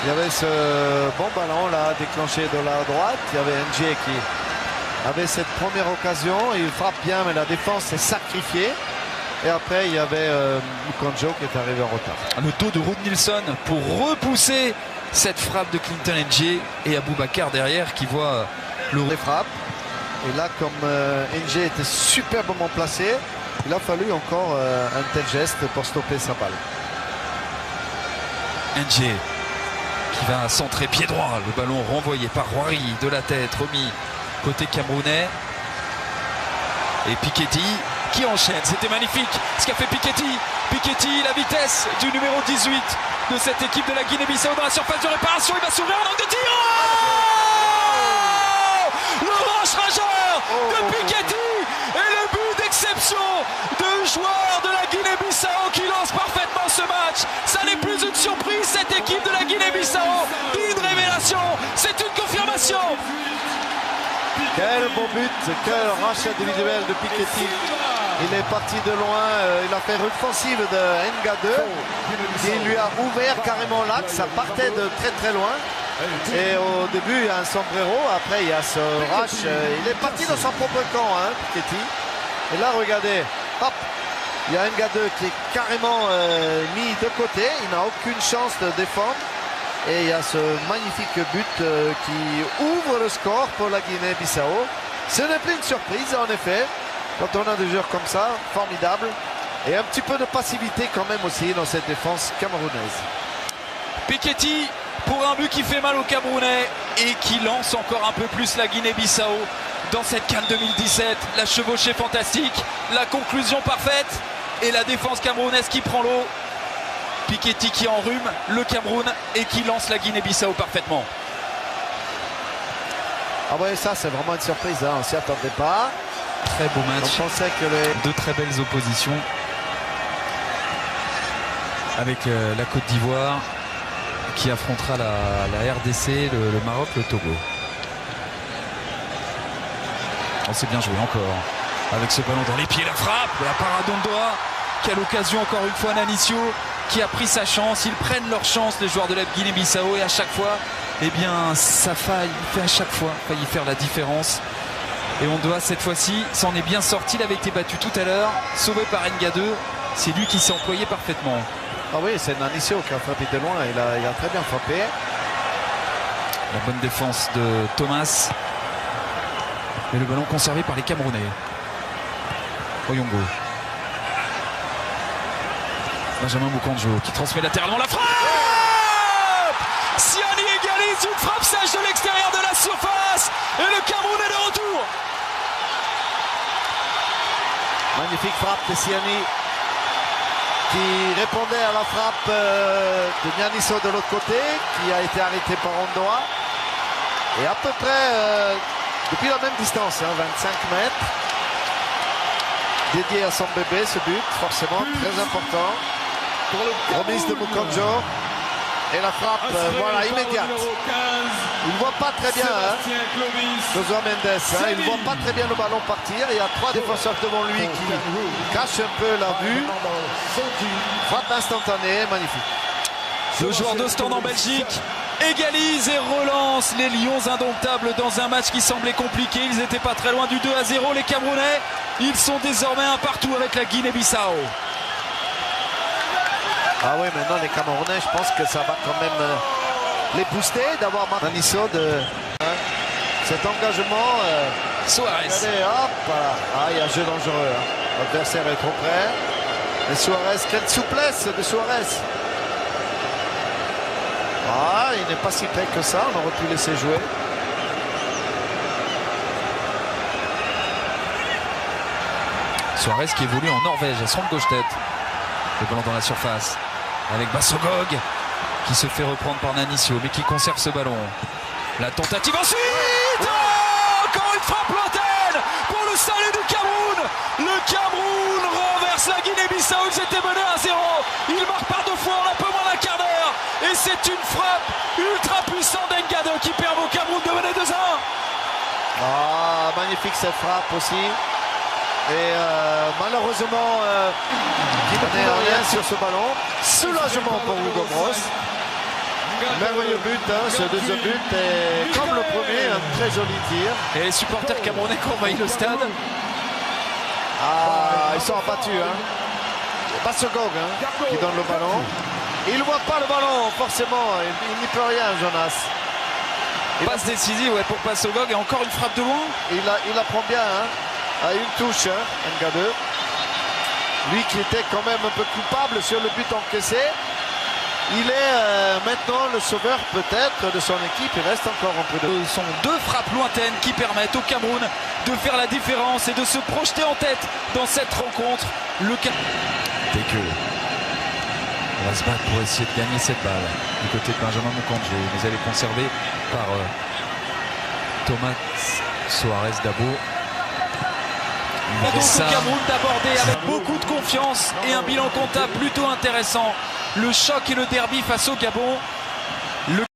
Il y avait ce bon ballon là déclenché de la droite. Il y avait NG qui avait cette première occasion. Il frappe bien, mais la défense s'est sacrifiée. Et après, il y avait Mukonjo qui est arrivé en retard. Le dos de Ruud Nilsson pour repousser cette frappe de Clinton NG et Aboubacar derrière qui voit les frappes. Et là, comme NG était superbement placé, il a fallu encore un tel geste pour stopper sa balle. NG qui va centrer pied droit, le ballon renvoyé par Roary de la tête, remis côté camerounais. Et Piketty qui enchaîne, c'était magnifique ce qu'a fait Piketty. Piketty, la vitesse du numéro 18 de cette équipe de la Guinée-Bissau dans la surface de réparation, il va s'ouvrir en angle de tir. Le rush rageur de Piketty et le but d'exception de joueur de la Guinée-Bissau qui lance parfaitement ce match. Ça n'est plus une surprise, cette équipe de la Guinée-Bissau, une révélation, c'est une confirmation. Quel beau but, quel rush individuel de Piketty. Il est parti de loin, il a fait offensive de Nga2 qui lui a ouvert carrément l'axe, ça partait de très très loin. Et au début il y a un sombrero, après il y a ce rush, il est parti dans son propre camp, Piketty. Et là regardez, hop, il y a Nga2 qui est carrément mis de côté, il n'a aucune chance de défendre. Et il y a ce magnifique but qui ouvre le score pour la Guinée-Bissau. Ce n'est plus une surprise en effet, quand on a des joueurs comme ça, formidable. Et un petit peu de passivité quand même aussi dans cette défense camerounaise. Piketty pour un but qui fait mal aux Camerounais et qui lance encore un peu plus la Guinée-Bissau dans cette CAN 2017. La chevauchée fantastique, la conclusion parfaite et la défense camerounaise qui prend l'eau. Piketty qui enrhume le Cameroun et qui lance la Guinée-Bissau parfaitement. Ah ouais, ça c'est vraiment une surprise, on s'y attendait pas. Très beau match. On pensait que les... Deux très belles oppositions avec la Côte d'Ivoire qui affrontera la RDC, le Maroc, le Togo. On s'est bien joué encore avec ce ballon dans les pieds, la frappe, la parade d'Ondoa. Quelle occasion encore une fois Nanicio qui a pris sa chance. Ils prennent leur chance les joueurs de la Guinée-Bissau et à chaque fois, eh bien ça faille, il fait à chaque fois failli faire la différence. Et Ondoa cette fois-ci s'en est bien sorti, il avait été battu tout à l'heure, sauvé par Nga2, c'est lui qui s'est employé parfaitement. Ah oui, c'est Nanicio qui a frappé de loin, il a très bien frappé. La bonne défense de Thomas. Et le ballon conservé par les Camerounais. Oyongo. Benjamin Mukonjo qui transmet latéralement la frappe. Siani égalise, une frappe sèche de l'extérieur de la surface. Et le Cameroun est de retour. Magnifique frappe de Siani qui répondait à la frappe de Nianiso de l'autre côté, qui a été arrêté par Ondoa. Et à peu près depuis la même distance, 25 mètres. Dédié à son bébé, ce but, forcément très important. Remise de Mukonjo. Et la frappe, voilà, immédiate. Il ne voit pas très bien, Josué Mendes. Il ne voit pas très bien le ballon partir. Il y a trois défenseurs devant lui qui cachent un peu la vue. Frappe instantanée, magnifique. Le joueur d'Ostende en Belgique égalise et relance les Lions indomptables dans un match qui semblait compliqué. Ils n'étaient pas très loin du 2-0. Les Camerounais, ils sont désormais un partout avec la Guinée-Bissau. Ah oui, maintenant les Camerounais, je pense que ça va quand même les booster d'avoir Naniso de cet engagement. Suarez. Regardez, hop, voilà. Ah, il y a un jeu dangereux. L'adversaire est trop près. Et Suarez, quelle souplesse de Suarez. Ah, il n'est pas si près que ça, on aurait pu laisser jouer. Suarez qui évolue en Norvège à Strømsgodset. Le ballon dans la surface avec Bassogog qui se fait reprendre par Nanicio mais qui conserve ce ballon. La tentative ensuite. Encore une frappe lointaine pour le salut du Cameroun. Le Cameroun renverse la Guinée-Bissau. Ils étaient menés à 0. Ils marquent par deux fois en un peu moins d'un quart d'heure. Et c'est une frappe ultra puissante d'Nga2 qui permet au Cameroun de mener 2-1. Ah, magnifique cette frappe aussi. Et malheureusement, qui ne tenait rien sur ce ballon. Soulagement pour Hugo Broos. Merveilleux but, hein, ce deuxième but. Et comme le premier, un très joli tir. Et les supporters camerounais qui envahissent le stade. Ah, ils sont abattus. Hein. Bassogog qui donne le ballon. Il ne voit pas le ballon, forcément. Il n'y peut rien, Jonas. Passe décisive ouais, pour Bassogog et encore une frappe de loin. Il la prend bien, hein, à une touche, hein, Nga2. Lui qui était quand même un peu coupable sur le but encaissé. Il est maintenant le sauveur peut-être de son équipe. Il reste encore un peu de... Ce sont deux frappes lointaines qui permettent au Cameroun de faire la différence et de se projeter en tête dans cette rencontre. Dès que on va se battre pour essayer de gagner cette balle du côté de Benjamin Moukandjé, mais elle est conservée par Thomas Soares Dabo. Donc au Cameroun d'aborder avec beaucoup de confiance et un bilan comptable plutôt intéressant le choc et le derby face au Gabon.